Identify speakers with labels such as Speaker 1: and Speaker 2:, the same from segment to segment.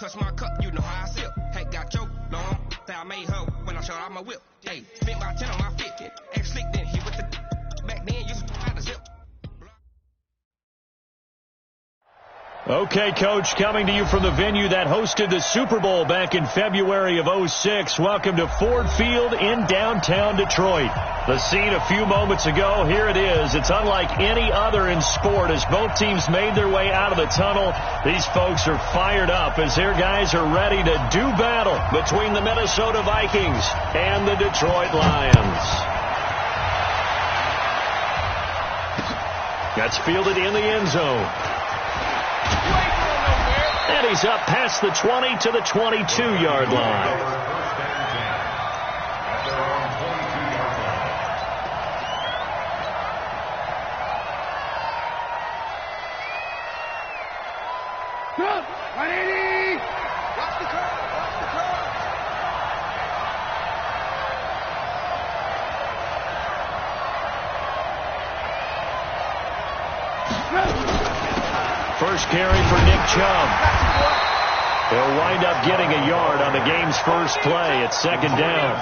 Speaker 1: touch my cup, you know how I sip. Hey, got choked, long, that I made her when I showed out my whip. Hey, spent about 10 on my fit. Ex slick, then hit with the back then, used to have the zip.
Speaker 2: Okay, Coach, coming to you from the venue that hosted the Super Bowl back in February of '06. Welcome to Ford Field in downtown Detroit. The scene a few moments ago, here it is. It's unlike any other in sport as both teams made their way out of the tunnel. These folks are fired up as their guys are ready to do battle between the Minnesota Vikings and the Detroit Lions. That's fielded in the end zone. And he's up past the 20 to the 22-yard line. First carry for Nick Chubb. He'll wind up getting a yard on the game's first play. It's second down.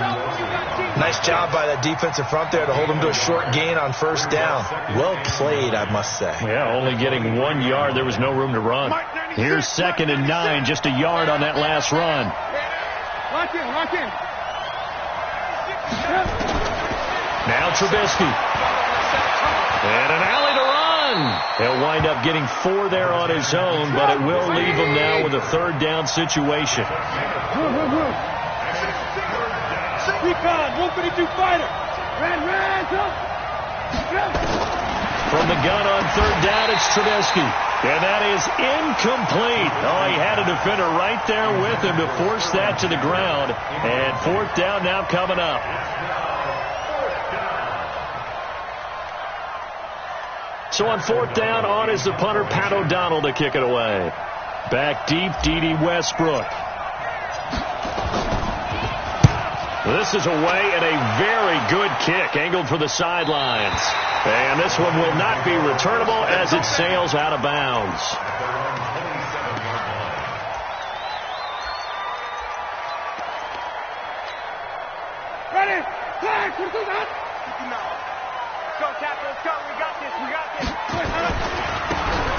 Speaker 3: Nice job by that defensive front there to hold him to a short gain on first down. Well played, I must say.
Speaker 2: Yeah, only getting 1 yard. There was no room to run. Here's 2nd and 9, just a yard on that last run.
Speaker 4: Lock in.
Speaker 2: Now Trubisky. And an alley to run. He'll wind up getting 4 there on his own, but it will leave him now with a third down situation.
Speaker 4: Recon, 152 fighter.
Speaker 2: From the gun on third down, it's Trubisky. And that is incomplete. Oh, he had a defender right there with him to force that to the ground. And fourth down now coming up. So on fourth down, on is the punter, Pat O'Donnell, to kick it away. Back deep, D.D. Westbrook. This is away and a very good kick, angled for the sidelines. And this one will not be returnable as it sails out of bounds.
Speaker 4: Ready? Flag!
Speaker 5: Go, Captain, let's go. We got this.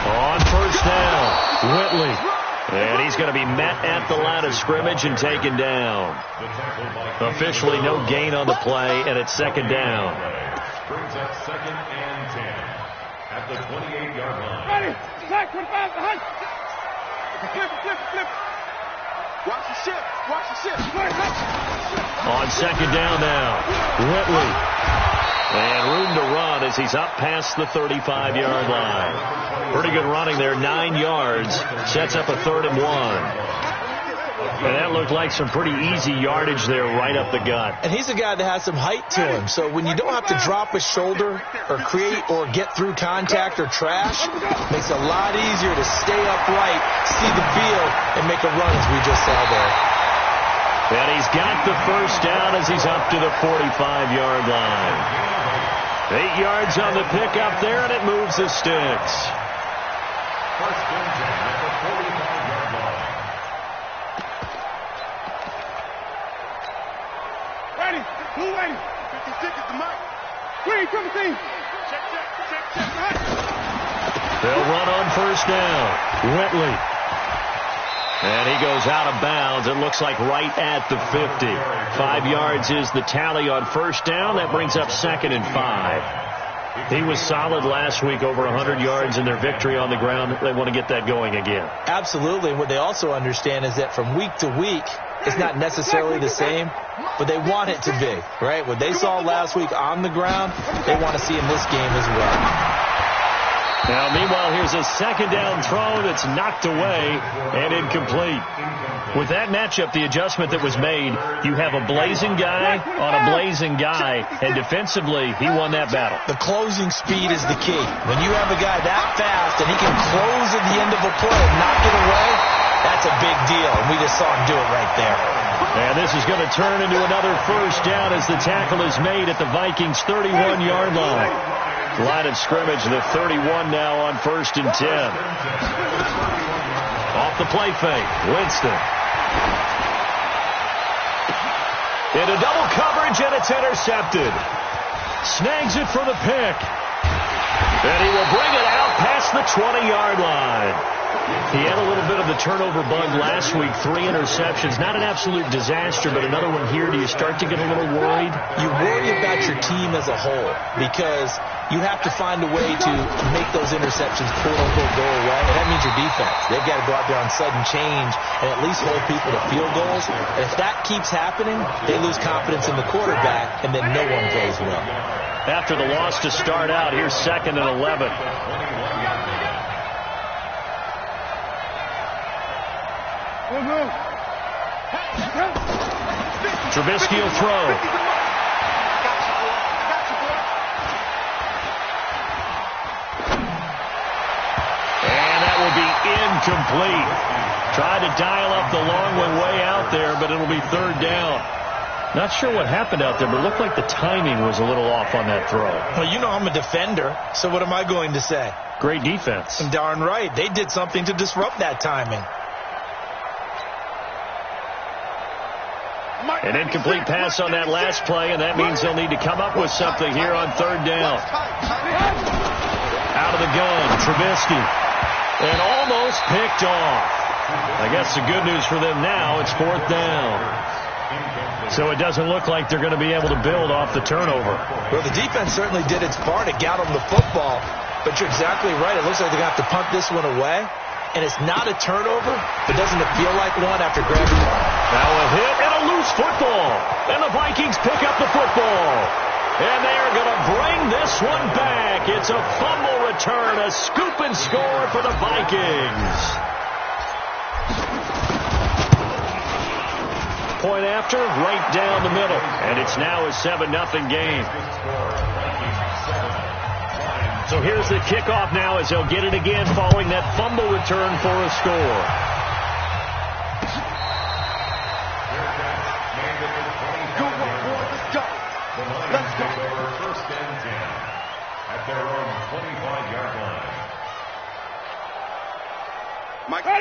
Speaker 2: On first down, Whitley. And he's going to be met at the line of scrimmage and taken down. Officially no gain on the play, and it's second down.
Speaker 6: Brings up 2nd and 10 at the 28-yard line.
Speaker 4: Ready? Flag, 25, behind. Flip.
Speaker 5: Watch the ship.
Speaker 2: On second down now, Whitley. And room to run as he's up past the 35-yard line. Pretty good running there, 9 yards. Sets up a 3rd and 1. And that looked like some pretty easy yardage there right up the gut.
Speaker 3: And he's a guy that has some height to him. So when you don't have to drop a shoulder or create or get through contact or trash, it makes it a lot easier to stay upright, see the field, and make a run as we just saw there.
Speaker 2: And he's got the first down as he's up to the 45-yard line. 8 yards on the pickup there, and it moves the sticks.
Speaker 6: First and 10 at the 45-yard line.
Speaker 4: Ready? Blue ready. 56 is the mic. Green, come to team. Check.
Speaker 2: They'll run on first down. Whitley. And he goes out of bounds. It looks like right at the 50. 5 yards is the tally on first down. That brings up 2nd and 5. He was solid last week, over 100 yards in their victory on the ground. They want to get that going again.
Speaker 3: Absolutely. What they also understand is that from week to week, it's not necessarily the same, but they want it to be, right? What they saw last week on the ground, they want to see in this game as well.
Speaker 2: Now, meanwhile, here's a second down throw that's knocked away and incomplete. With that matchup, the adjustment that was made, you have a blazing guy on a blazing guy, and defensively, he won that battle.
Speaker 3: The closing speed is the key. When you have a guy that fast and he can close at the end of a play and knock it away, that's a big deal, and we just saw him do it right there.
Speaker 2: And this is going to turn into another first down as the tackle is made at the Vikings' 31-yard line. Line of scrimmage, the 31 now on 1st and 10. Off the play fake. Winston. Into double coverage, and it's intercepted. Snags it for the pick. And he will bring it out past the 20-yard line. He had a little bit of the turnover bug last week, 3 interceptions. Not an absolute disaster, but another one here. Do you start to get a little worried?
Speaker 3: You worry about your team as a whole because you have to find a way to make those interceptions, quote-unquote, go away. And that means your defense. They've got to go out there on sudden change and at least hold people to field goals. And if that keeps happening, they lose confidence in the quarterback, and then no one plays well.
Speaker 2: After the loss to start out, here's 2nd and 11. Trubisky will throw. And that will be incomplete. Tried to dial up the long one way out there, but it'll be 3rd down. Not sure what happened out there, but it looked like the timing was a little off on that throw.
Speaker 3: Well, you know I'm a defender, so what am I going to say?
Speaker 2: Great defense.
Speaker 3: Darn right. They did something to disrupt that timing.
Speaker 2: An incomplete pass on that last play, and that means they'll need to come up with something here on 3rd down. Out of the gun, Trubisky. And almost picked off. I guess the good news for them now, it's 4th down. So it doesn't look like they're going to be able to build off the turnover.
Speaker 3: Well, the defense certainly did its part. It got them the football. But you're exactly right. It looks like they're going to have to punt this one away. And it's not a turnover, but doesn't it feel like one after grabbing it?
Speaker 2: Now a hit and a loose football. And the Vikings pick up the football. And they are going to bring this one back. It's a fumble return, a scoop and score for the Vikings. Point after, right down the middle. And it's now a 7-0 game. So here's the kickoff now as they'll get it again following that fumble return for a score.
Speaker 6: Let's go. 1st and 10 at their own 25-yard line.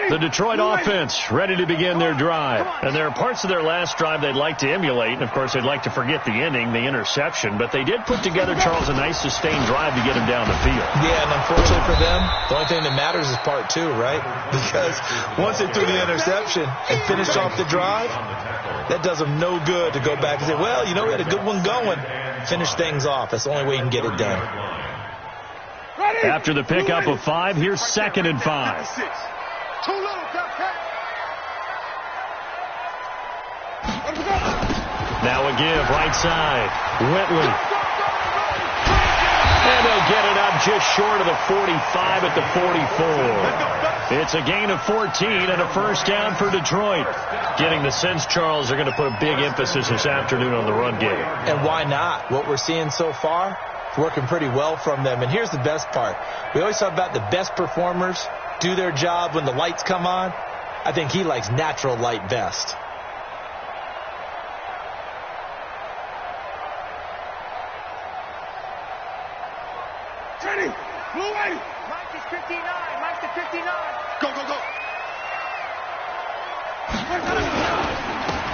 Speaker 2: The Detroit offense ready to begin their drive. And there are parts of their last drive they'd like to emulate. And, of course, they'd like to forget the ending, the interception. But they did put together, Charles, a nice sustained drive to get him down the field.
Speaker 3: Yeah, and unfortunately for them, the only thing that matters is part 2, right? Because once they threw the interception and finished off the drive, that does them no good to go back and say, well, you know, we had a good one going. Finish things off. That's the only way you can get it done.
Speaker 2: After the pickup of 5, here's 2nd and 5.
Speaker 4: Too little,
Speaker 2: Now a give, right side. Whitley. And they'll get it up just short of the 45 at the 44. It's a gain of 14 and a 1st down for Detroit. Getting the sense, Charles, they're going to put a big emphasis this afternoon on the run game.
Speaker 3: And why not? What we're seeing so far, working pretty well from them. And here's the best part. We always talk about the best performers do their job when the lights come on. I think he likes natural light best.
Speaker 4: Ready, blue way.
Speaker 5: Mike is 59. Mike's at 59.
Speaker 4: Go, go, go.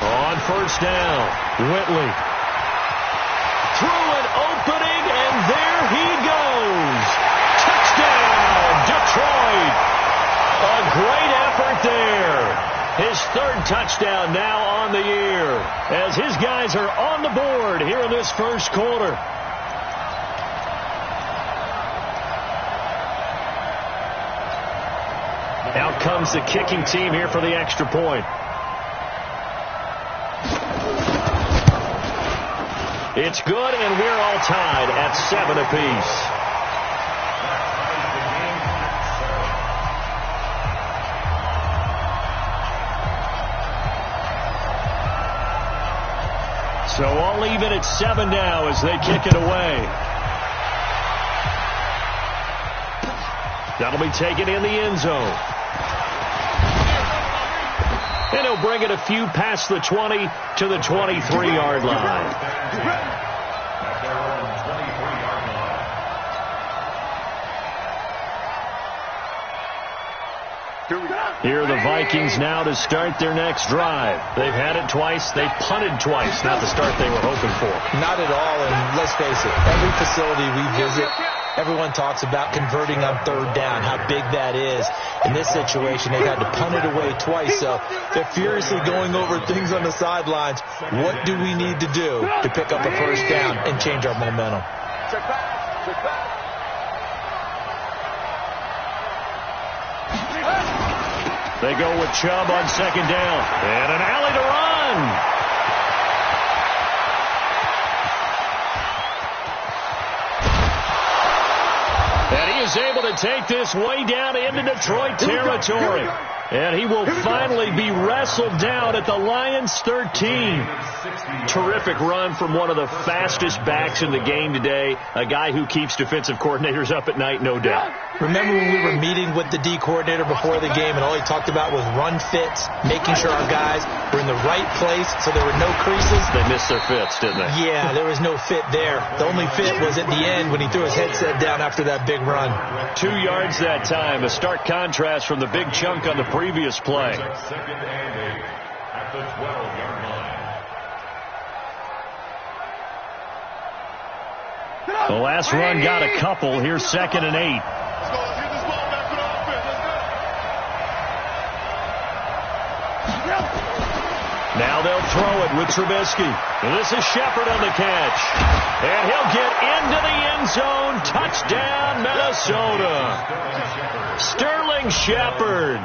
Speaker 2: On 1st down, Whitley. Through an opening, and there he goes. Touchdown, Detroit. A great effort there. His 3rd touchdown now on the year as his guys are on the board here in this 1st quarter. Out comes the kicking team here for the extra point. It's good, and we're all tied at 7 apiece. So all even at 7 now as they kick it away. That'll be taken in the end zone. And he'll bring it a few past the 20 to the 23-yard line. Here are the Vikings now to start their next drive. They've had it twice. They punted twice. Not the start they were hoping for.
Speaker 3: Not at all, and let's face it, every facility we visit, everyone talks about converting on third down, how big that is. In this situation, they've had to punt it away twice, so they're furiously going over things on the sidelines. What do we need to do to pick up a first down and change our momentum?
Speaker 2: They go with Chubb on second down. And an alley to run. And he is able to take this way down into Detroit territory. And he will finally be wrestled down at the Lions' 13. Terrific run from one of the fastest backs in the game today. A guy who keeps defensive coordinators up at night, no doubt.
Speaker 3: Remember when we were meeting with the D coordinator before the game and all he talked about was run fits, making sure our guys were in the right place so there were no creases?
Speaker 2: They missed their fits, didn't they?
Speaker 3: Yeah, there was no fit there. The only fit was at the end when he threw his headset down after that big run.
Speaker 2: 2 yards that time. A stark contrast from the big chunk on the previous play.
Speaker 6: Second and 8 at the 12-yard line.
Speaker 2: The last run got a couple. Here's second and 8. Now they'll throw it with Trubisky. This is Shepard on the catch. And he'll get into the end zone. Touchdown, Minnesota. Sterling Shepard.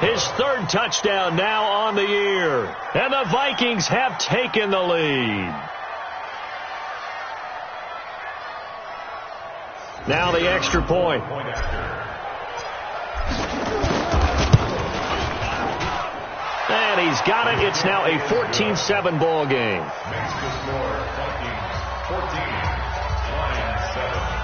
Speaker 2: His third touchdown now on the year. And the Vikings have taken the lead. Now the extra point. And he's got it. It's now a 14-7 ball game.
Speaker 6: Makes the score Vikings 14, Lions 7.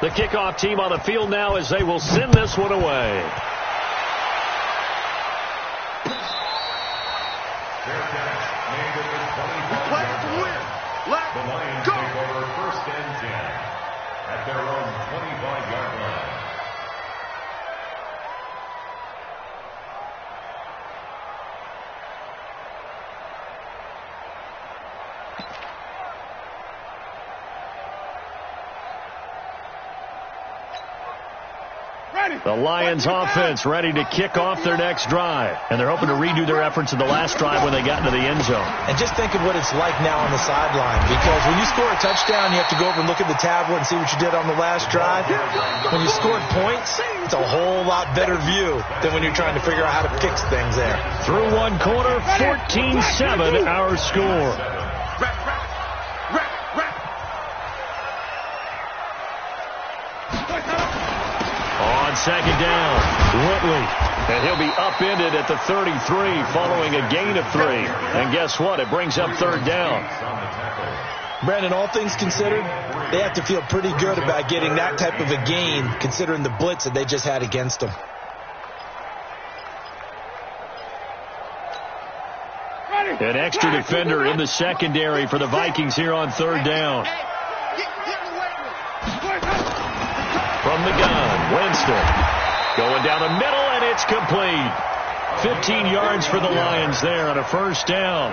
Speaker 2: The kickoff team on the field now as they will send this one away.
Speaker 6: The Lions take over first and 10 at their own 25-yard line.
Speaker 2: The Lions offense ready to kick off their next drive. And they're hoping to redo their efforts in the last drive when they got into the end zone.
Speaker 3: And just think of what it's like now on the sideline. Because when you score a touchdown, you have to go over and look at the tablet and see what you did on the last drive. When you scored points, it's a whole lot better view than when you're trying to figure out how to fix things there.
Speaker 2: Through one quarter, 14-7 our score. On second down, Whitley. And he'll be upended at the 33 following a gain of 3. And guess what? It brings up third down.
Speaker 3: Brandon, all things considered, they have to feel pretty good about getting that type of a gain considering the blitz that they just had against them.
Speaker 2: An extra defender in the secondary for the Vikings here on third down. From the gun, Winston. Going down the middle, and it's complete. 15 yards for the Lions there on a first down.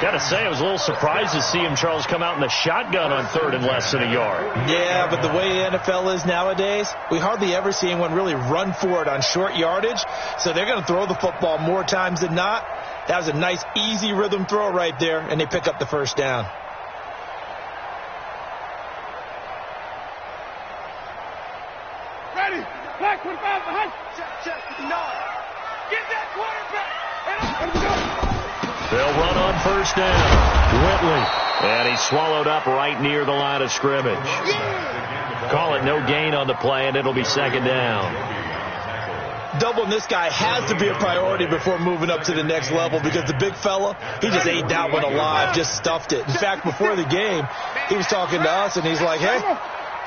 Speaker 2: Got to say, I was a little surprised to see him, Charles, come out in the shotgun on third and less than a yard.
Speaker 3: Yeah, but the way the NFL is nowadays, we hardly ever see anyone really run for it on short yardage. So they're going to throw the football more times than not. That was a nice, easy rhythm throw right there, and they pick up the first down.
Speaker 4: Ready. Black 25 behind. Check. No. Get that quarterback.
Speaker 2: They'll run on first down. Whitley And he's swallowed up right near the line of scrimmage. Call it no gain on the play, and it'll be second down.
Speaker 3: Doubling this guy has to be a priority before moving up to the next level because the big fella, he just ate that one alive, just stuffed it. In fact, before the game, he was talking to us, and he's like, hey,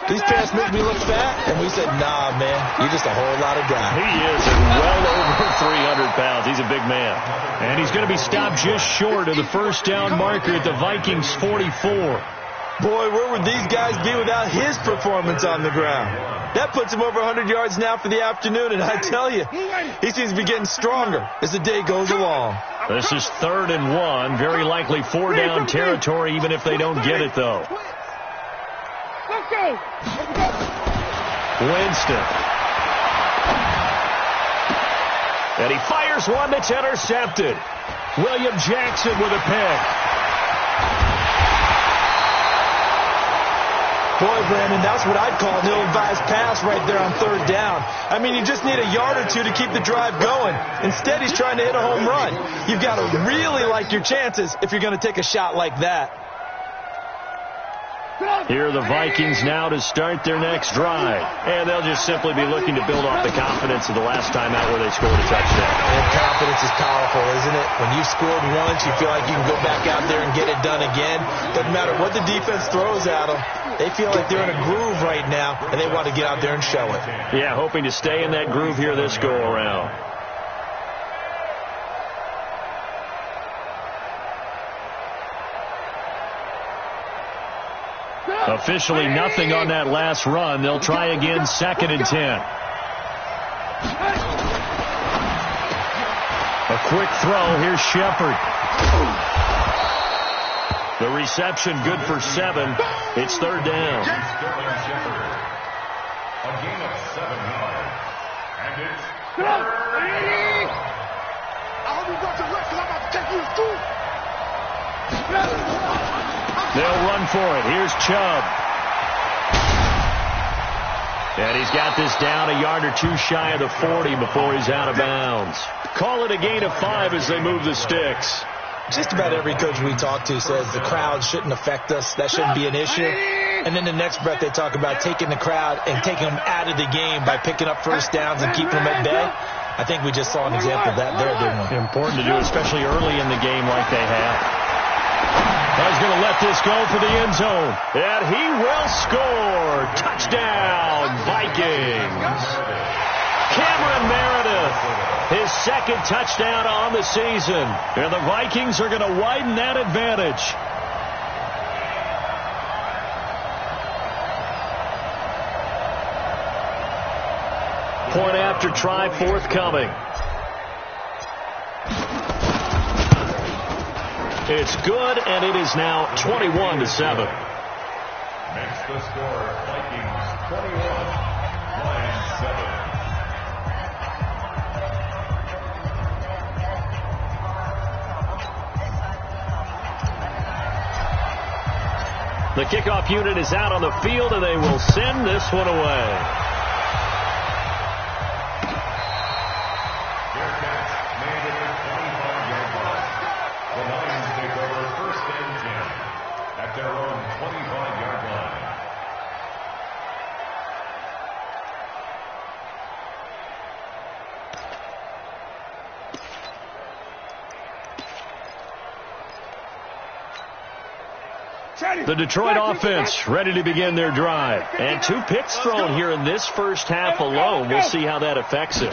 Speaker 3: these pants make me look fat. And we said, nah, man, you're just a whole lot of guy.
Speaker 2: He is at well over 300 pounds. He's a big man. And he's going to be stopped just short of the first down marker at the Vikings' 44.
Speaker 3: Boy, where would these guys be without his performance on the ground? That puts him over 100 yards now for the afternoon, and I tell you, he seems to be getting stronger as the day goes along.
Speaker 2: This is 3rd and 1, very likely 4-down territory, even if they don't get it, though. Winston. And he fires one that's intercepted. William Jackson with a pick.
Speaker 3: Boy, Brandon, that's what I'd call an ill-advised pass right there on 3rd down. I mean, you just need a yard or two to keep the drive going. Instead, he's trying to hit a home run. You've got to really like your chances if you're going to take a shot like that.
Speaker 2: Here are the Vikings now to start their next drive. And they'll just simply be looking to build off the confidence of the last time out where they scored a touchdown.
Speaker 3: And confidence is powerful, isn't it? When you've scored once, you feel like you can go back out there and get it done again. Doesn't matter what the defense throws at them. They feel like they're in a groove right now, and they want to get out there and show it.
Speaker 2: Yeah, hoping to stay in that groove here this go-around. Officially nothing on that last run. They'll try again, 2nd and 10. A quick throw. Here's Shepard. The reception good for 7. It's 3rd down.
Speaker 6: A gain of 7 yards. And it's 3rd down.
Speaker 4: I hope you got your rest because I'm about to take you to school.
Speaker 2: They'll run for it. Here's Chubb. And he's got this down a yard or two shy of the 40 before he's out of bounds. Call it a gain of 5 as they move the sticks.
Speaker 3: Just about every coach we talk to says the crowd shouldn't affect us. That shouldn't be an issue. And then the next breath they talk about taking the crowd and taking them out of the game by picking up first downs and keeping them at bay. I think we just saw an example of that there, didn't we?
Speaker 2: Important to do, especially early in the game like they have. He's going to let this go for the end zone. And he will score. Touchdown, Vikings. Cameron Meredith, his 2nd touchdown on the season. And the Vikings are going to widen that advantage. Point after try forthcoming. It's good, and it is now 21-7.
Speaker 6: Makes the score Vikings 21, Lions 7.
Speaker 2: The kickoff unit is out on the field, and they will send this one away.
Speaker 6: Their own 25-yard line.
Speaker 2: The Detroit offense ready to begin their drive. And 2 picks thrown here in this first half alone. We'll see how that affects him.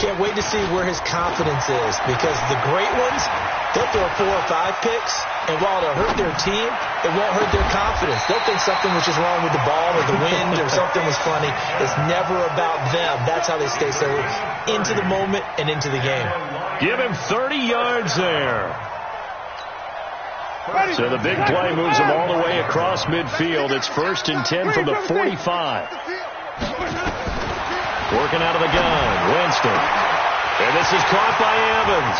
Speaker 3: Can't wait to see where his confidence is, because the great ones, they'll throw 4 or 5 picks, and while it'll hurt their team, it won't hurt their confidence. They'll think something was just wrong with the ball or the wind or something was funny. It's never about them. That's how they stay so into the moment and into the game.
Speaker 2: Give him 30 yards there. So the big play moves them all the way across midfield. It's 1st and 10 from the 45. Working out of the gun, Winston. And this is caught by Evans.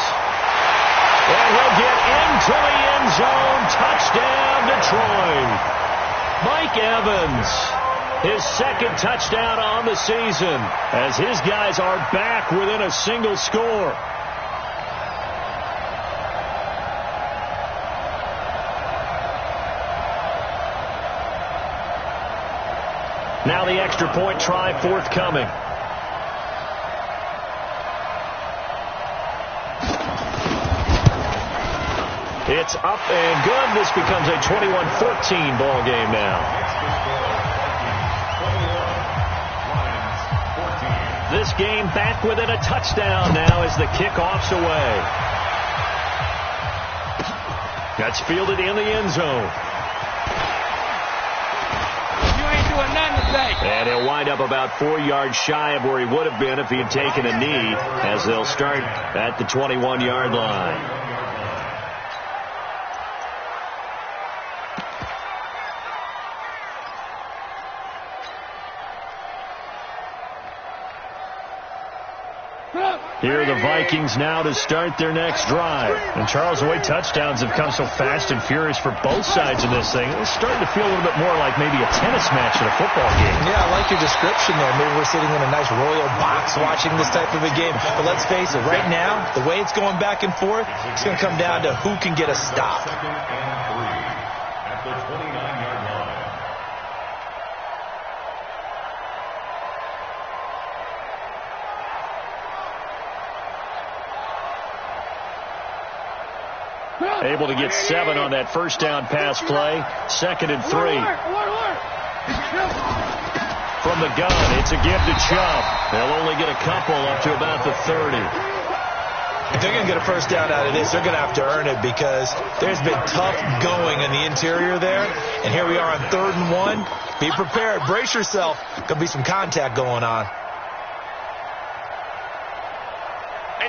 Speaker 2: And he'll get into the end zone. Touchdown, Detroit. Mike Evans, his 2nd touchdown on the season, as his guys are back within a single score. Now the extra point try forthcoming. It's up and good. This becomes a 21-14 ball game now. This game back within a touchdown now as the kickoff's away. That's fielded in the end zone.
Speaker 5: You ain't doing nothing today.
Speaker 2: And he'll wind up about 4 yards shy of where he would have been if he had taken a knee, as they'll start at the 21-yard line. Here are the Vikings now to start their next drive. And, Charles, the way touchdowns have come so fast and furious for both sides in this thing, it's starting to feel a little bit more like maybe a tennis match at a football game.
Speaker 3: Yeah, I like your description there. Maybe we're sitting in a nice royal box watching this type of a game. But let's face it, right now, the way it's going back and forth, it's going to come down to who can get a stop.
Speaker 6: Second and 3 at the 29-yard line.
Speaker 2: Able to get 7 on that first down pass play. 2nd and 3. From the gun, it's a give to Chubb. They'll only get a couple up to about the 30.
Speaker 3: If they're going to get a first down out of this, they're going to have to earn it because there's been tough going in the interior there. And here we are on 3rd and 1. Be prepared. Brace yourself. Going to be some contact going on.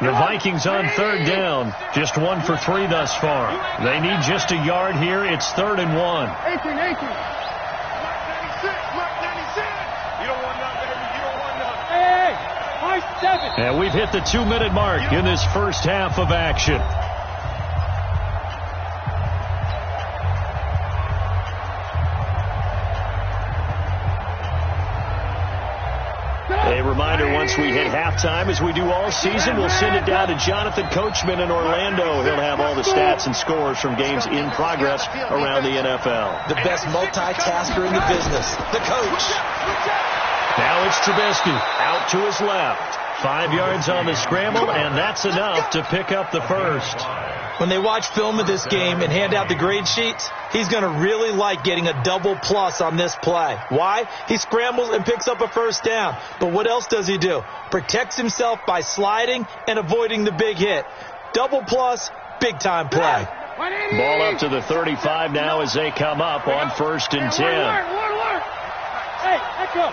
Speaker 2: The Vikings on 3rd down. Just 1 for 3 thus far. They need just a yard here. It's 3rd and 1.
Speaker 4: 18. Mark 96. Mark 96. You don't want nothing, baby. You don't want nothing.
Speaker 5: Hey, Mark 7.
Speaker 2: And we've hit the 2-minute mark in this first half of action. A reminder, once we hit halftime, as we do all season, we'll send it down to Jonathan Coachman in Orlando. He'll have all the stats and scores from games in progress around the NFL.
Speaker 3: The best multitasker in the business, the coach.
Speaker 2: Now it's Trubisky out to his left. 5 yards on the scramble, and that's enough to pick up the first.
Speaker 3: When they watch film of this game and hand out the grade sheets, he's going to really like getting a double plus on this play. Why? He scrambles and picks up a first down. But what else does he do? Protects himself by sliding and avoiding the big hit. Double plus, big time play.
Speaker 2: Ball up to the 35 now as they come up on 1st and 10.
Speaker 5: Hey, let's go.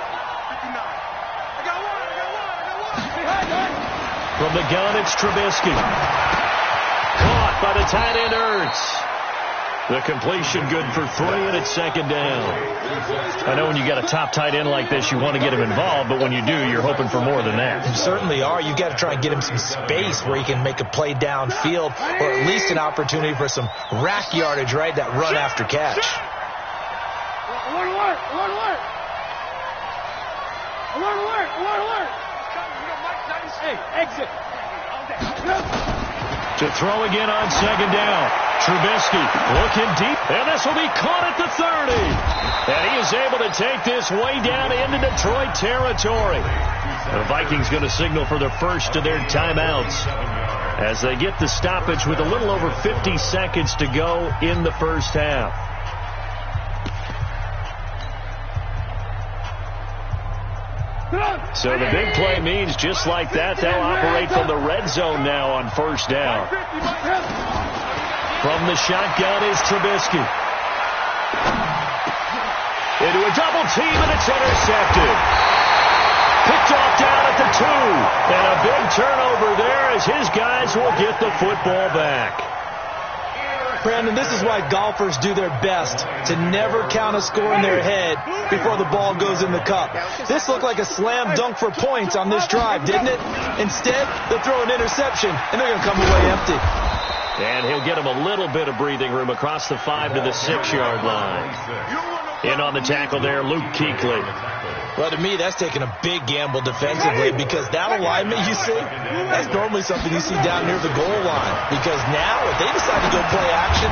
Speaker 2: From the gun, it's Trubisky. Caught by the tight end, Ertz. The completion good for 3, and it's 2nd down. I know when you got a top tight end like this, you want to get him involved, but when you do, you're hoping for more than that.
Speaker 3: You certainly are. You've got to try and get him some space where he can make a play downfield, or at least an opportunity for some rack yardage, right? That run after catch.
Speaker 5: Alert. Hey, exit.
Speaker 2: To throw again on 2nd down. Trubisky looking deep, and this will be caught at the 30. And he is able to take this way down into Detroit territory. The Vikings going to signal for the first of their timeouts as they get the stoppage with a little over 50 seconds to go in the first half. So the big play means just like that, they'll operate from the red zone now on 1st down. From the shotgun is Trubisky. Into a double team, and it's intercepted. Picked off down at the 2. And a big turnover there as his guys will get the football back.
Speaker 3: Brandon, this is why golfers do their best to never count a score in their head before the ball goes in the cup. This looked like a slam dunk for points on this drive, didn't it? Instead, they'll throw an interception, and they're going to come away empty.
Speaker 2: And he'll get him a little bit of breathing room across the 5 to the 6-yard line. In on the tackle there, Luke Kuechly.
Speaker 3: Well, to me, that's taking a big gamble defensively because that alignment you see, that's normally something you see down near the goal line. Because now, if they decide to go play action,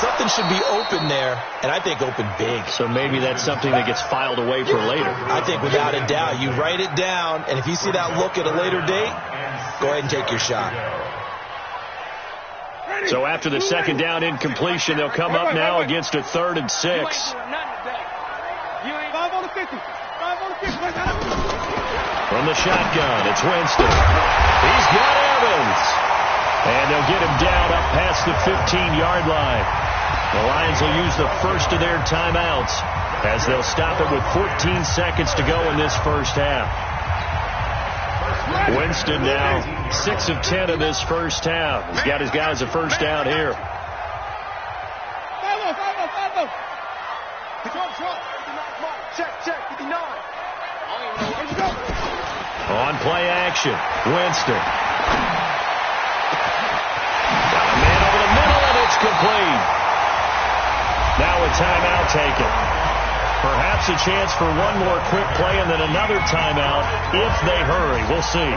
Speaker 3: Something should be open there, and I think open big.
Speaker 2: So maybe that's something that gets filed away for later.
Speaker 3: I think without a doubt, you write it down, and if you see that look at a later date, go ahead and take your shot.
Speaker 2: So after the second down incompletion, they'll come up now against a 3rd and 6.
Speaker 5: 5 on the 50. 5 on the 50.
Speaker 2: From the shotgun, it's Winston. He's got Evans. And they'll get him down up past the 15-yard line. The Lions will use the first of their timeouts as they'll stop it with 14 seconds to go in this first half. Winston now 6 of 10 in this first half. He's got his guys a first down here.
Speaker 5: 5-0. Check. 59.
Speaker 2: On play action, Winston. Got a man over the middle, and it's complete. Now a timeout taken. Perhaps a chance for one more quick play and then another timeout if they hurry. We'll see.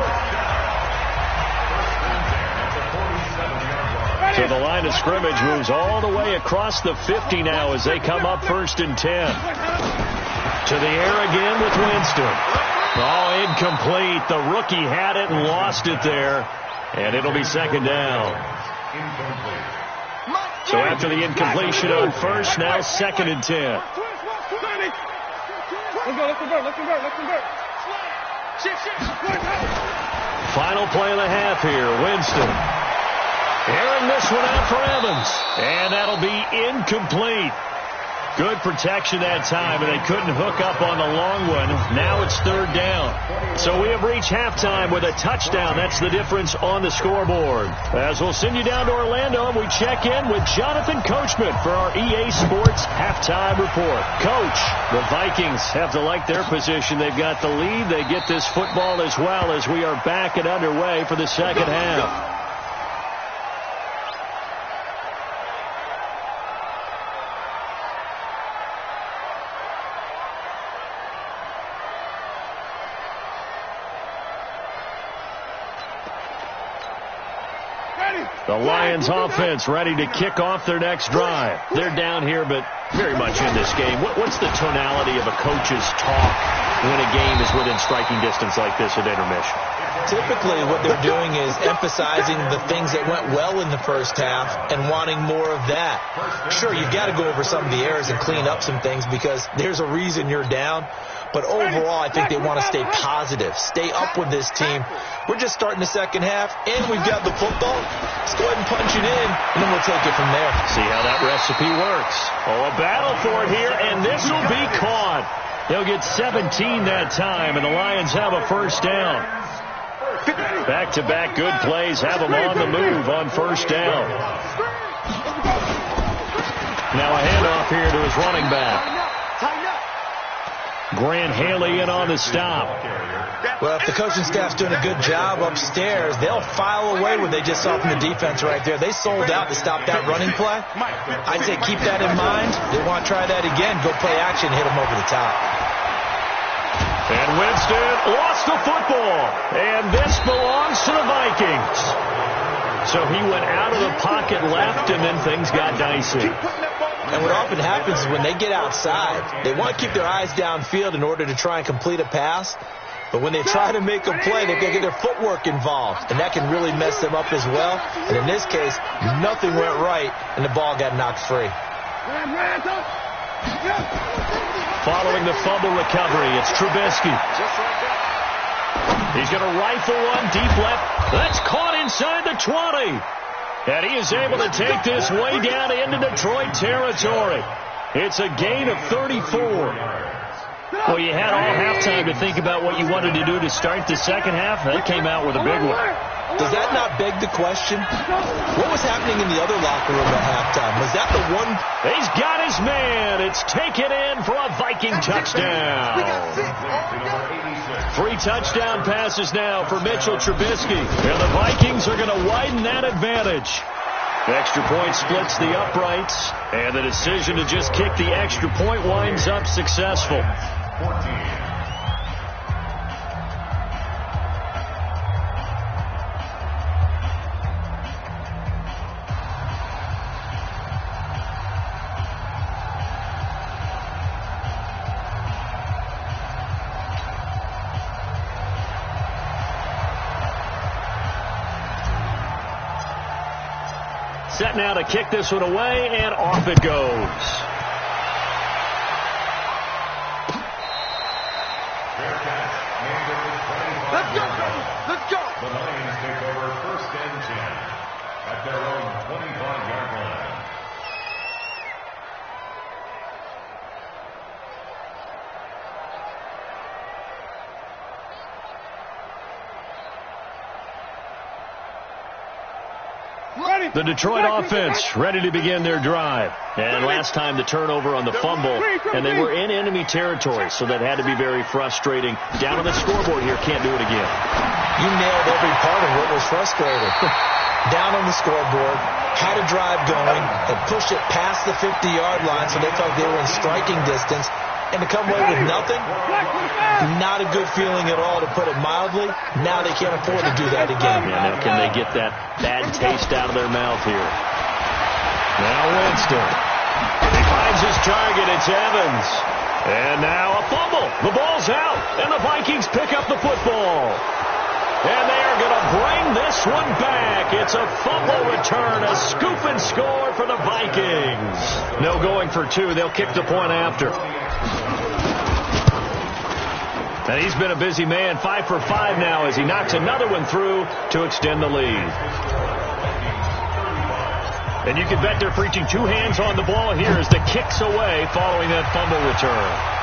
Speaker 2: So the line of scrimmage moves all the way across the 50 now as they come up 1st and 10. To the air again with Winston. Oh, incomplete. The rookie had it and lost it there. And it'll be 2nd down. So after the incompletion on first, now 2nd and 10.
Speaker 5: Let's convert.
Speaker 2: Final play of the half here. Winston. Airing this one out for Evans. And that'll be incomplete. Good protection that time, and they couldn't hook up on the long one. Now it's 3rd down. So we have reached halftime with a touchdown. That's the difference on the scoreboard. As we'll send you down to Orlando, and we check in with Jonathan Coachman for our EA Sports Halftime Report. Coach, the Vikings have to like their position. They've got the lead. They get this football as well as we are back and underway for the second half. The Lions offense ready to kick off their next drive. They're down here, but very much in this game. What's the tonality of a coach's talk when a game is within striking distance like this at intermission?
Speaker 3: Typically, what they're doing is emphasizing the things that went well in the first half and wanting more of that. Sure, you've got to go over some of the errors and clean up some things because there's a reason you're down. But overall, I think they want to stay positive, stay up with this team. We're just starting the second half, and we've got the football. Let's go ahead and punch it in, and then we'll take it from there.
Speaker 2: See how that recipe works. Oh, a battle for it here, and this will be caught. They'll get 17 that time, and the Lions have a first down. Back-to-back good plays have them on the move on first down. Now a handoff here to his running back. Grant Haley in on the stop.
Speaker 3: Well, if the coaching staff's doing a good job upstairs, they'll file away what they just saw from the defense right there. They sold out to stop that running play. I'd say keep that in mind. They want to try that again. Go play action, hit them over the top.
Speaker 2: And Winston lost the football. And this belongs to the Vikings. So he went out of the pocket left, and then things got dicey.
Speaker 3: And what often happens is when they get outside, they want to keep their eyes downfield in order to try and complete a pass. But when they try to make a play, they've got to get their footwork involved. And that can really mess them up as well. And in this case, nothing went right, and the ball got knocked free.
Speaker 2: Following the fumble recovery, it's Trubisky. He's going to rifle one deep left. That's caught inside the 20. And he is able to take this way down into Detroit territory. It's a gain of 34. Well, you had all halftime to think about what you wanted to do to start the second half. That came out with a big one.
Speaker 3: Does that not beg the question? What was happening in the other locker room at halftime? Was that the one?
Speaker 2: He's got his man. It's taken in for a Viking touchdown. 3 touchdown passes now for Mitchell Trubisky. And the Vikings are going to widen that advantage. The extra point splits the uprights. And the decision to just kick the extra point winds up successful.
Speaker 6: 14.
Speaker 2: set now to kick this one away, and off it goes.
Speaker 4: Let's go, baby. Let's go.
Speaker 6: The Lions take over 1st and 10 at their own 25-yard line.
Speaker 2: The Detroit offense ready to begin their drive. And last time the turnover on the fumble, and they were in enemy territory, so that had to be very frustrating. Down on the scoreboard here, can't do it again.
Speaker 3: You nailed every part of what was frustrating. Down on the scoreboard, had a drive going, and pushed it past the 50-yard line so they felt they were in striking distance. And to come away with nothing, not a good feeling at all, to put it mildly. Now they can't afford to do that again.
Speaker 2: Yeah, now can they get that bad taste out of their mouth here? Now Winston. He finds his target. It's Evans. And now a fumble. The ball's out, and the Vikings pick up the football. And they are going to bring this one back. It's a fumble return, a scoop and score for the Vikings. No going for two. They'll kick the point after. And he's been a busy man, 5 for 5 now as he knocks another one through to extend the lead. And you can bet they're preaching two hands on the ball here as the kick's away following that fumble return.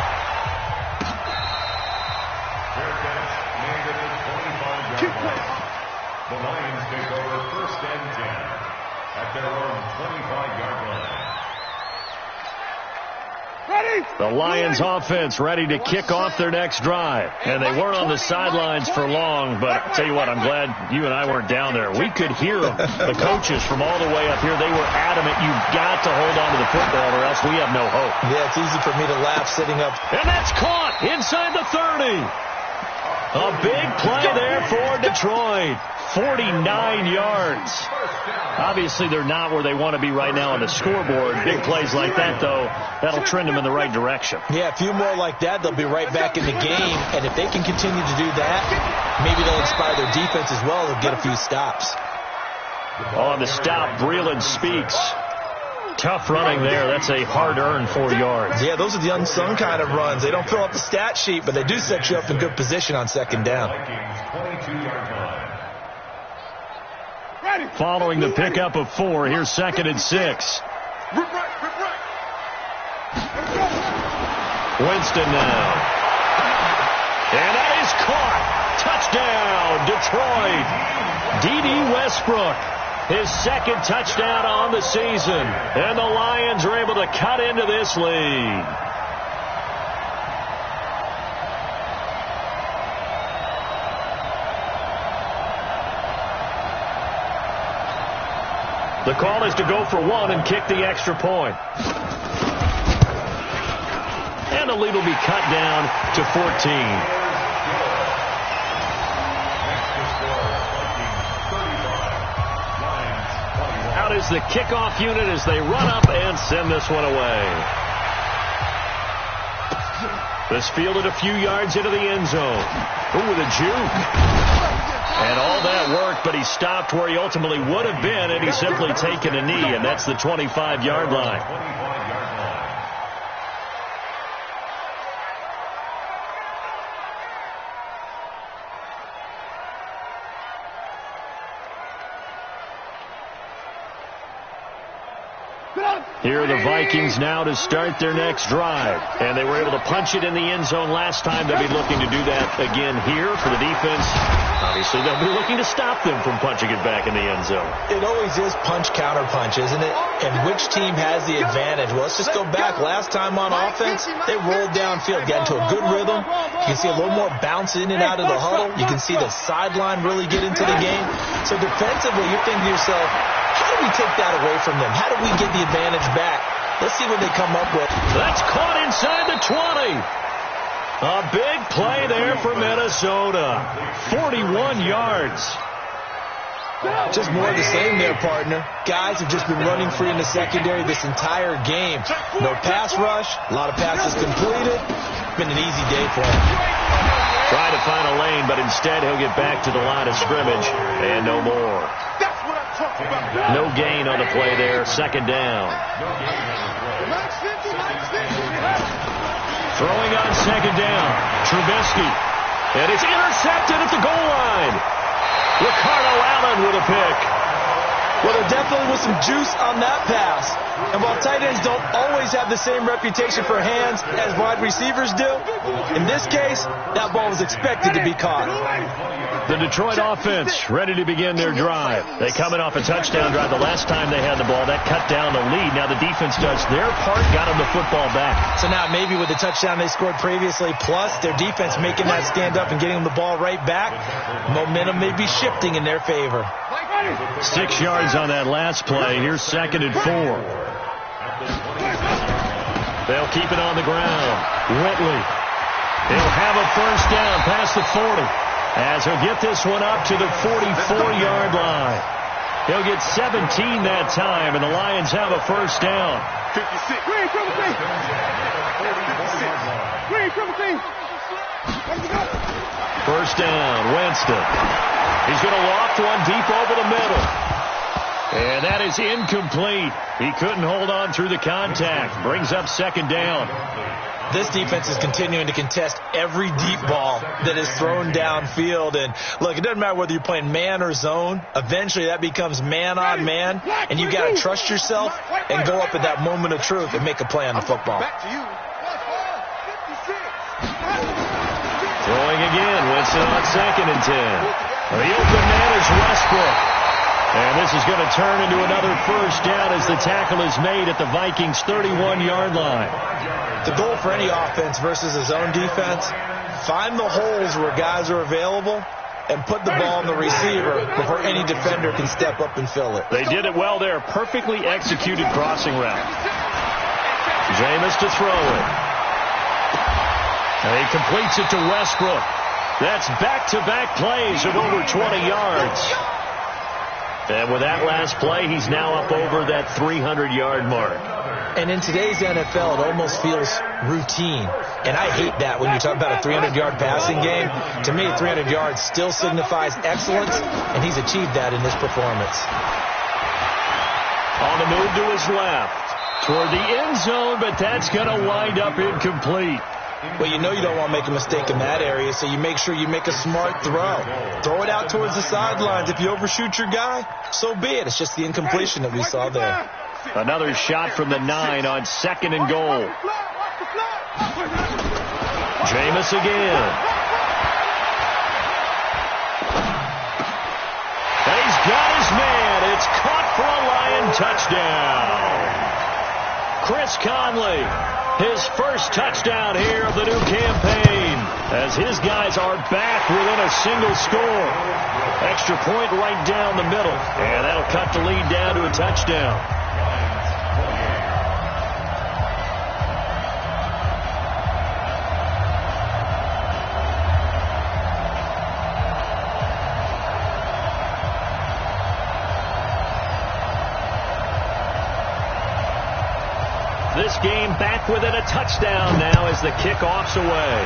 Speaker 6: The Lions take over 1st and 10 at their own 25-yard line.
Speaker 2: The Lions offense ready to kick off their next drive. And they weren't on the sidelines for long, but I'll tell you what, I'm glad you and I weren't down there. We could hear them. The coaches from all the way up here, they were adamant, you've got to hold on to the football or else we have no hope.
Speaker 3: Yeah, it's easy for me to laugh sitting up.
Speaker 2: And that's caught inside the 30. A big play there for Detroit. 49 yards. Obviously, they're not where they want to be right now on the scoreboard. Big plays like that, though, that'll trend them in the right direction.
Speaker 3: Yeah, a few more like that, they'll be right back in the game. And if they can continue to do that, maybe they'll inspire their defense as well. They'll get a few stops.
Speaker 2: On the stop, Breland speaks. Tough running there. That's a hard-earned 4 yards.
Speaker 3: Yeah, those are the unsung kind of runs. They don't fill up the stat sheet, but they do set you up in good position on second down.
Speaker 2: Following the pickup of 4, here's 2nd and 6. Winston now. And that is caught. Touchdown, Detroit. D.D. Westbrook. His 2nd touchdown on the season. And the Lions are able to cut into this lead. The call is to go for 1 and kick the extra point. And the lead will be cut down to 14. Out is the kickoff unit as they run up and send this one away. This fielded a few yards into the end zone. Ooh, with a juke. And all that worked, but he stopped where he ultimately would have been, and he's simply taken a knee, and that's the 25-yard line. Here are the Vikings now to start their next drive. And they were able to punch it in the end zone last time. They'll be looking to do that again here for the defense. Obviously, they'll be looking to stop them from punching it back in the end zone.
Speaker 3: It always is punch-counter-punch, isn't it? And which team has the advantage? Well, let's just go back. Last time on offense, they rolled downfield, got into a good rhythm. You can see a little more bounce in and out of the huddle. You can see the sideline really get into the game. So defensively, you're thinking to yourself, how do we take that away from them? How do we get the advantage back? Let's see what they come up with.
Speaker 2: That's caught inside the 20. A big play there for Minnesota. 41 yards.
Speaker 3: Just more of the same there, partner. Guys have just been running free in the secondary this entire game. No pass rush, a lot of passes completed. Been an easy day for him.
Speaker 2: Trying to find a lane, but instead he'll get back to the line of scrimmage and no more.
Speaker 4: That's what I
Speaker 2: No gain on the play there. Second down. Throwing on second down. Trubisky. And it's intercepted at the goal line. Ricardo Allen with a pick.
Speaker 3: Well, there definitely was some juice on that pass. And while tight ends don't always have the same reputation for hands as wide receivers do, in this case, that ball was expected to be caught.
Speaker 2: The Detroit offense ready to begin their drive. They coming off a touchdown drive the last time they had the ball. That cut down the lead. Now the defense does their part, got them the football back.
Speaker 3: So now maybe with the touchdown they scored previously, plus their defense making that stand up and getting them the ball right back, momentum may be shifting in their favor.
Speaker 2: 6 yards on that last play. Here's 2nd and 4. They'll keep it on the ground. Whitley. He'll have a first down past the 40. As he'll get this one up to the 44-yard line. He'll get 17 that time, and the Lions have a first down.
Speaker 4: 56. Green, triple T. Green, triple T.
Speaker 2: First down, Winston. He's going to loft one deep over the middle. And that is incomplete. He couldn't hold on through the contact. Brings up second down.
Speaker 3: This defense is continuing to contest every deep ball that is thrown downfield. And, look, it doesn't matter whether you're playing man or zone. Eventually that becomes man on man. And you got to trust yourself and go up at that moment of truth and make a play on the football.
Speaker 2: Throwing again. Winston on 2nd and 10. The open man is Westbrook. And this is going to turn into another first down as the tackle is made at the Vikings' 31-yard line.
Speaker 3: The goal for any offense versus a zone defense, find the holes where guys are available and put the ball on the receiver before any defender can step up and fill it.
Speaker 2: They did it well there. Perfectly executed crossing route. Jameis to throw it. And he completes it to Westbrook. That's back-to-back plays of over 20 yards. And with that last play, he's now up over that 300-yard mark.
Speaker 3: And in today's NFL, it almost feels routine. And I hate that when you talk about a 300-yard passing game. To me, 300 yards still signifies excellence, and he's achieved that in this performance.
Speaker 2: On the move to his left, toward the end zone, but that's going to wind up incomplete.
Speaker 3: Well, you know you don't want to make a mistake in that area, so you make sure you make a smart throw. Throw it out towards the sidelines. If you overshoot your guy, so be it. It's just the incompletion that we saw there.
Speaker 2: Another shot from the 9 on 2nd and goal. Jameis again. And he's got his man. It's caught for a Lion touchdown. Chris Conley, his first touchdown here of the new campaign, as his guys are back within a single score. Extra point right down the middle, and that'll cut the lead down to a touchdown. This game back within a touchdown now as the kickoff's away.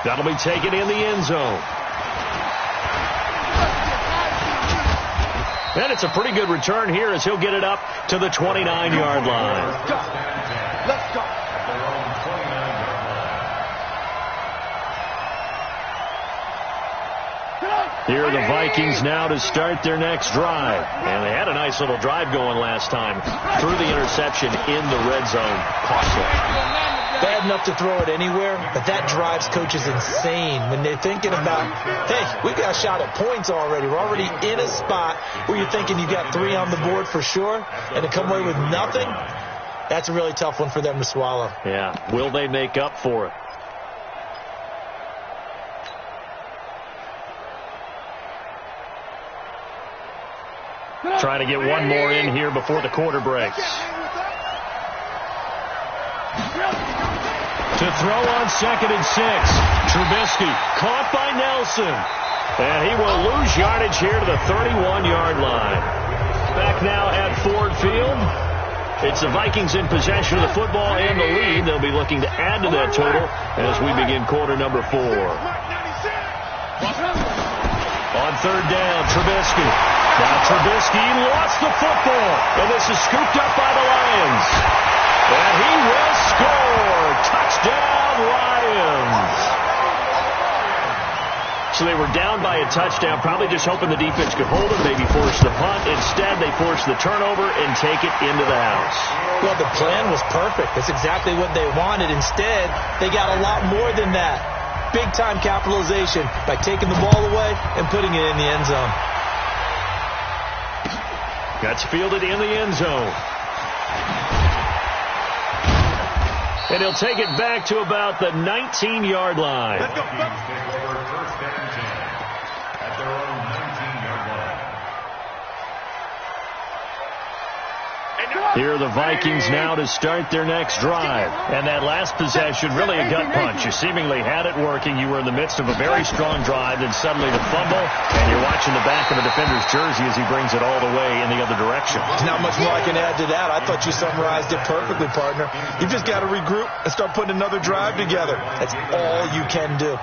Speaker 2: That'll be taken in the end zone. And it's a pretty good return here as he'll get it up to the 29-yard line.
Speaker 4: Let's go.
Speaker 2: Here are the Vikings now to start their next drive. And they had a nice little drive going last time. Threw the interception in the red zone. Costly.
Speaker 3: Bad enough to throw it anywhere, but that drives coaches insane when they're thinking about, hey, we got a shot at points already. We're already in a spot where you're thinking you got 3 on the board for sure, and to come away with nothing, that's a really tough one for them to swallow.
Speaker 2: Yeah. Will they make up for it? Trying to get one more in here before the quarter breaks. To throw on 2nd and 6. Trubisky caught by Nelson. And he will lose yardage here to the 31-yard line. Back now at Ford Field. It's the Vikings in possession of the football and the lead. They'll be looking to add to that total as we begin quarter number 4. On third down, Trubisky. Now Trubisky lost the football, and this is scooped up by the Lions. And he will score. Touchdown, Lions. So they were down by a touchdown, probably just hoping the defense could hold it, maybe force the punt. Instead, they forced the turnover and take it into the house.
Speaker 3: Well, the plan was perfect. That's exactly what they wanted. Instead, they got a lot more than that. Big-time capitalization by taking the ball away and putting it in the end zone.
Speaker 2: That's fielded in the end zone. And he'll take it back to about the 19-yard line.
Speaker 6: Let's go. Take over first and 10 at their own 19-yard line.
Speaker 2: Here are the Vikings now to start their next drive. And that last possession, really a gut punch. You seemingly had it working. You were in the midst of a very strong drive, then suddenly the fumble, and you're watching the back of a defender's jersey as he brings it all the way in the other direction.
Speaker 3: There's not much more I can add to that. I thought you summarized it perfectly, partner. You've just got to regroup and start putting another drive together. That's all you can do.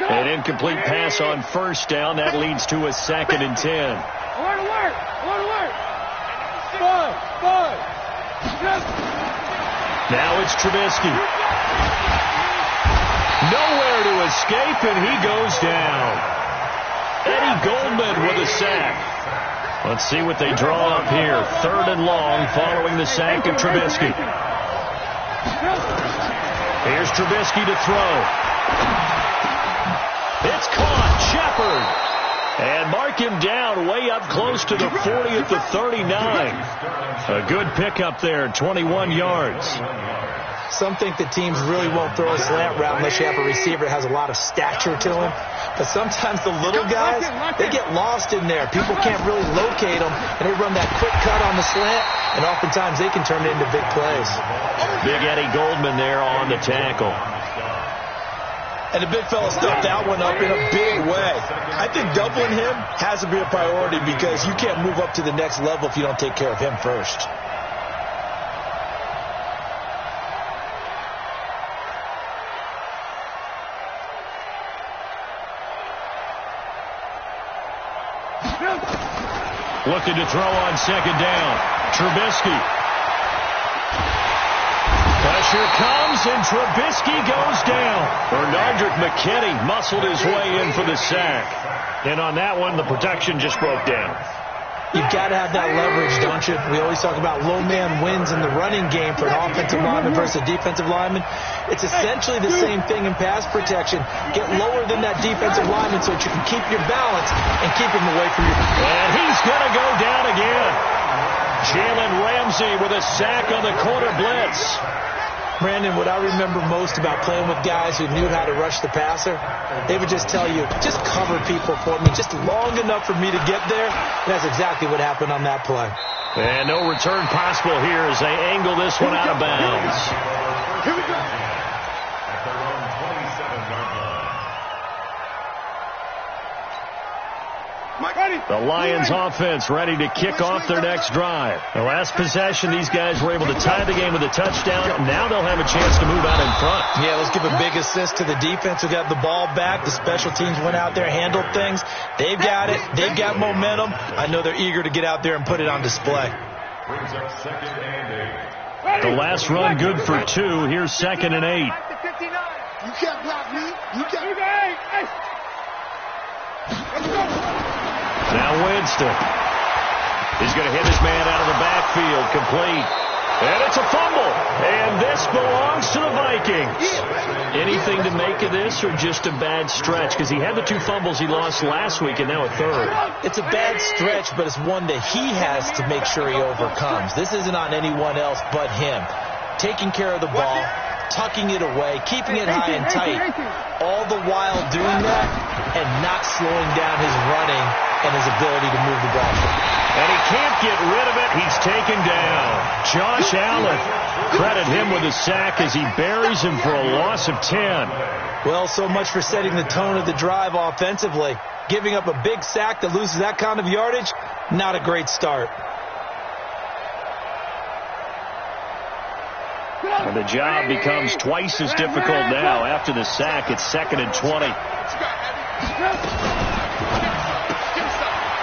Speaker 2: An incomplete pass on first down. That leads to a 2nd and 10.
Speaker 5: Alert.
Speaker 2: Now it's Trubisky. Nowhere to escape, and he goes down. Eddie Goldman with a sack. Let's see what they draw up here. 3rd and long following the sack of Trubisky. Here's Trubisky to throw. It's caught. Shepard. And mark him down way up close to the 40 at the 39. A good pickup there, 21 yards.
Speaker 3: Some think that teams really won't throw a slant route unless you have a receiver that has a lot of stature to him. But sometimes the little guys, they get lost in there. People can't really locate them, and they run that quick cut on the slant, and oftentimes they can turn it into big plays.
Speaker 2: Big Eddie Goldman there on the tackle.
Speaker 3: And the big fella stuffed that one up in a big way. I think doubling him has to be a priority because you can't move up to the next level if you don't take care of him first.
Speaker 2: Looking to throw on 2nd down. Trubisky. Pressure comes, and Trubisky goes down. Bernardrick McKinney muscled his way in for the sack. And on that one, the protection just broke down.
Speaker 3: You've got to have that leverage, don't you? We always talk about low man wins in the running game for an offensive lineman versus a defensive lineman. It's essentially the same thing in pass protection. Get lower than that defensive lineman so that you can keep your balance and keep him away from you.
Speaker 2: And he's going to go down again. Jalen Ramsey with a sack on the corner blitz.
Speaker 3: Brandon, what I remember most about playing with guys who knew how to rush the passer, they would just tell you, just cover people for me, just long enough for me to get there. And that's exactly what happened on that play.
Speaker 2: And no return possible here as they angle this one out of bounds.
Speaker 5: Here we go.
Speaker 6: At their own 27-yard line.
Speaker 2: The Lions offense ready to kick off their next drive. The last possession, these guys were able to tie the game with a touchdown. Now they'll have a chance to move out in front.
Speaker 3: Yeah, let's give a big assist to the defense who got the ball back. The special teams went out there, handled things. They've got it. They've got momentum. I know they're eager to get out there and put it on display.
Speaker 6: Brings up 2nd and 8.
Speaker 2: The last run good for 2. Here's 2nd and 8.
Speaker 4: You can't block me. You can't. Let's go.
Speaker 2: Now Winston. He's going to hit his man out of the backfield. Complete. And it's a fumble. And this belongs to the Vikings. Anything to make of this or just a bad stretch? Because he had the 2 fumbles he lost last week and now a 3rd.
Speaker 3: It's a bad stretch, but it's one that he has to make sure he overcomes. This isn't on anyone else but him. Taking care of the ball, tucking it away, keeping it high and tight, all the while doing that and not slowing down his running and his ability to move the ball.
Speaker 2: And he can't get rid of it. He's taken down. Josh Allen, credit him with a sack as he buries him for a loss of 10.
Speaker 3: Well, so much for setting the tone of the drive offensively. Giving up a big sack that loses that kind of yardage, not a great start.
Speaker 2: And the job becomes twice as difficult now. After the sack, it's 2nd and 20.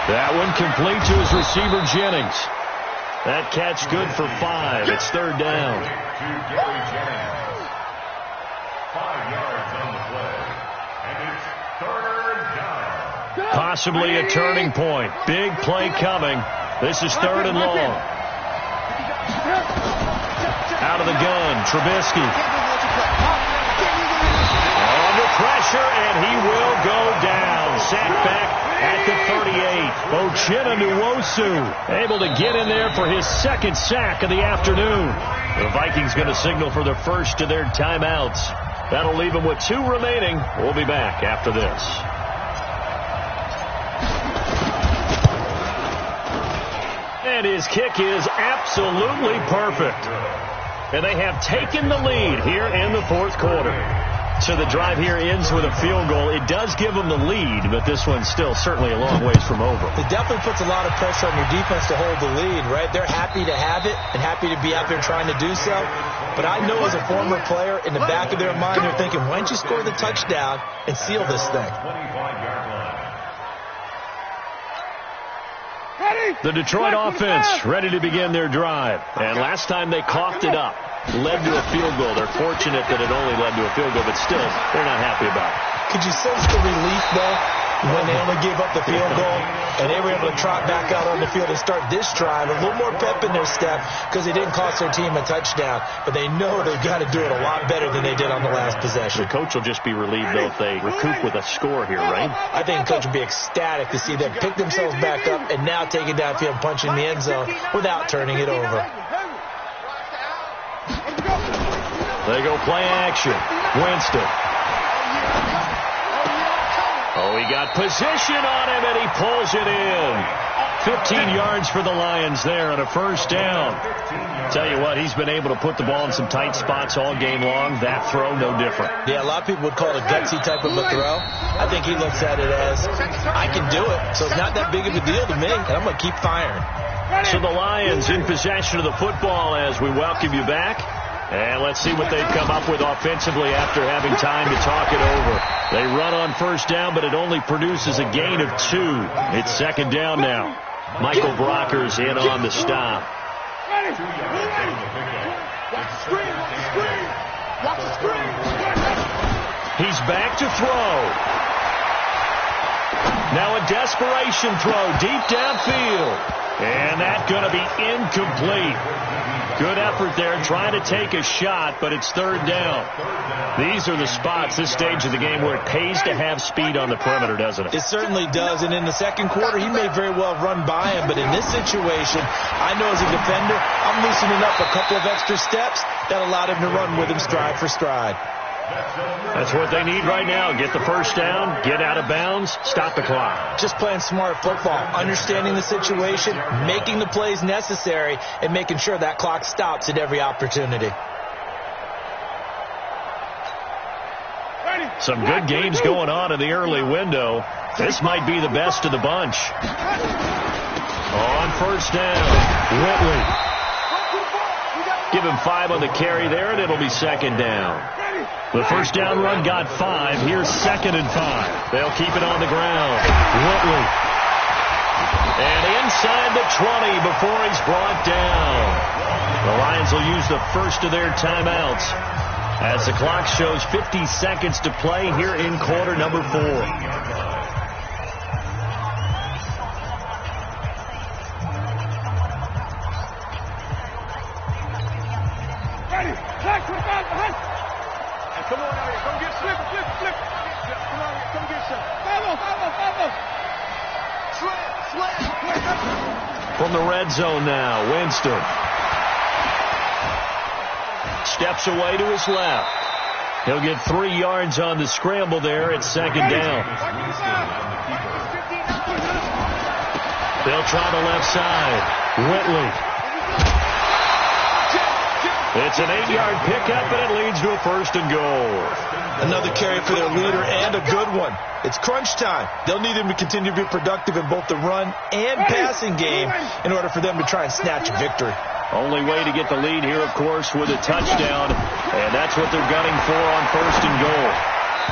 Speaker 2: That one complete to his receiver, Jennings. That catch good for 5. It's 3rd down.
Speaker 6: 5 yards on the play. And it's 3rd down.
Speaker 2: Possibly a turning point. Big play coming. This is 3rd and long. Out of the gun, Trubisky. Under pressure, and he will go down. Sacked back at the 38. Uchenna Nwosu able to get in there for his 2nd sack of the afternoon. The Vikings going to signal for the first of their timeouts. That'll leave them with 2 remaining. We'll be back after this. And his kick is absolutely perfect. And they have taken the lead here in the 4th quarter. So the drive here ends with a field goal. It does give them the lead, but this one's still certainly a long ways from over.
Speaker 3: It definitely puts a lot of pressure on your defense to hold the lead, right? They're happy to have it and happy to be out there trying to do so. But I know as a former player, in the back of their mind, they're thinking, why don't you score the touchdown and seal this thing?
Speaker 2: The Detroit offense ready to begin their drive. And last time they coughed it up, led to a field goal. They're fortunate that it only led to a field goal, but still, they're not happy about it.
Speaker 3: Could you sense the relief, though, when they only gave up the field goal and they were able to trot back out on the field and start this drive? A little more pep in their step because they didn't cost their team a touchdown, but they know they've got to do it a lot better than they did on the last possession.
Speaker 2: The coach will just be relieved, though, if they recoup with a score here, right?
Speaker 3: I think the coach will be ecstatic to see them pick themselves back up and now take it downfield, punching the end zone without turning it over.
Speaker 2: They go play action. Winston. Oh, he got position on him, and he pulls it in. 15 yards for the Lions there on a 1st down. Tell you what, he's been able to put the ball in some tight spots all game long. That throw, no different.
Speaker 3: Yeah, a lot of people would call it a gutsy type of a throw. I think he looks at it as, I can do it, so it's not that big of a deal to me, and I'm going to keep firing.
Speaker 2: So the Lions in possession of the football as we welcome you back. And let's see what they've come up with offensively after having time to talk it over. They run on 1st down, but it only produces a gain of 2. It's 2nd down now. Michael Brocker's in on the stop. He's back to throw. Now a desperation throw deep downfield. And that's going to be incomplete. Good effort there trying to take a shot, but it's 3rd down. These are the spots, this stage of the game, where it pays to have speed on the perimeter, doesn't it?
Speaker 3: It certainly does, and in the 2nd quarter, he may very well run by him, but in this situation, I know as a defender, I'm loosening up a couple of extra steps that allowed him to run with him stride for stride.
Speaker 2: That's what they need right now. Get the 1st down, get out of bounds, stop the clock.
Speaker 3: Just playing smart football, understanding the situation, making the plays necessary, and making sure that clock stops at every opportunity.
Speaker 2: Some good games going on in the early window. This might be the best of the bunch. On 1st down, Whitley. Give him 5 on the carry there, and it'll be 2nd down. The 1st down run got 5. Here's 2nd and 5. They'll keep it on the ground. Whitley. And inside the 20 before he's brought down. The Lions will use the first of their timeouts as the clock shows 50 seconds to play here in quarter number 4.
Speaker 5: Come on out here. Come get some. Flip. Come on here. Come get some. Slip.
Speaker 2: From the red zone now, Winston. Steps away to his left. He'll get 3 yards on the scramble there at 2nd down. They'll try the left side. Whitley. It's an 8-yard pickup, and it leads to a 1st and goal.
Speaker 3: Another carry for their leader, and a good one. It's crunch time. They'll need him to continue to be productive in both the run and passing game in order for them to try and snatch a victory.
Speaker 2: Only way to get the lead here, of course, with a touchdown, and that's what they're gunning for on 1st and goal.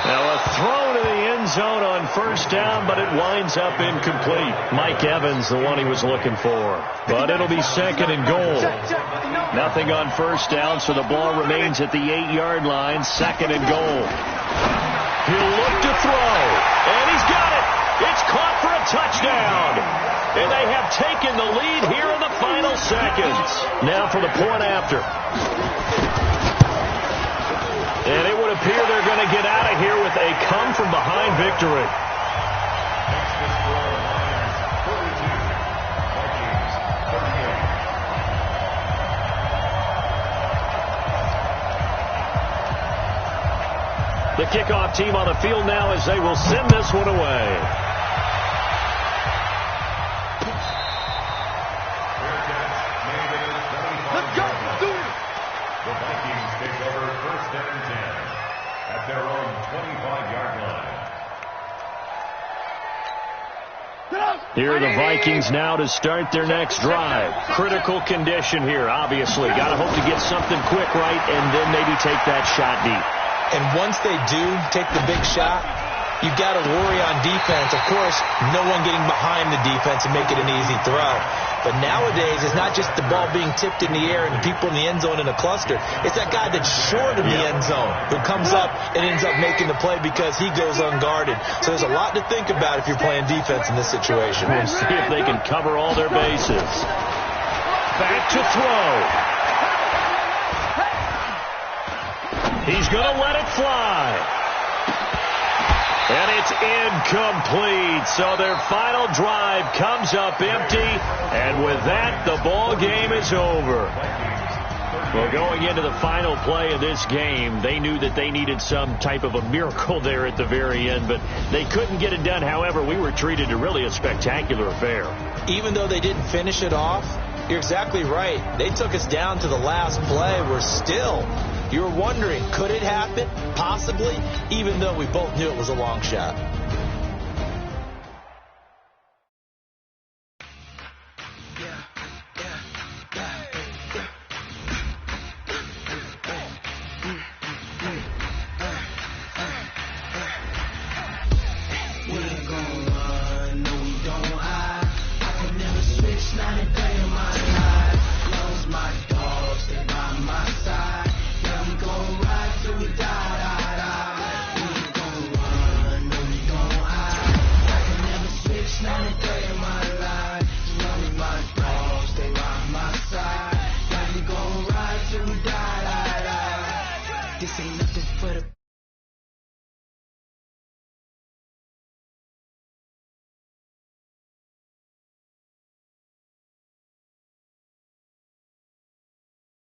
Speaker 2: Now a throw to the end zone on 1st down, but it winds up incomplete. Mike Evans, the one he was looking for. But it'll be 2nd and goal. Nothing on 1st down, so the ball remains at the 8-yard line, 2nd and goal. He'll look to throw, and he's got it. It's caught for a touchdown. And they have taken the lead here in the final seconds. Now for the point after. And it would appear they're going to get out of here with a come-from-behind victory. The kickoff team on the field now as they will send this one away.
Speaker 4: Let's go. Do it.
Speaker 6: The Vikings take over 1st and 10 at their own 25-yard line.
Speaker 2: Here are the Vikings now to start their next drive. Critical condition here, obviously. Got to hope to get something quick right and then maybe take that shot deep.
Speaker 3: And once they do take the big shot, you've got to worry on defense. Of course, no one getting behind the defense and make it an easy throw. But nowadays, it's not just the ball being tipped in the air and people in the end zone in a cluster. It's that guy that's short of the end zone who comes up and ends up making the play because he goes unguarded. So there's a lot to think about if you're playing defense in this situation.
Speaker 2: We'll see if they can cover all their bases. Back to throw. He's going to let it fly. And it's incomplete. So their final drive comes up empty. And with that, the ball game is over. Well, going into the final play of this game, they knew that they needed some type of a miracle there at the very end, but they couldn't get it done. However, we were treated to really a spectacular affair.
Speaker 3: Even though they didn't finish it off, you're exactly right. They took us down to the last play. We're still... You're wondering, could it happen? Possibly, even though we both knew it was a long shot.
Speaker 7: This ain't nothing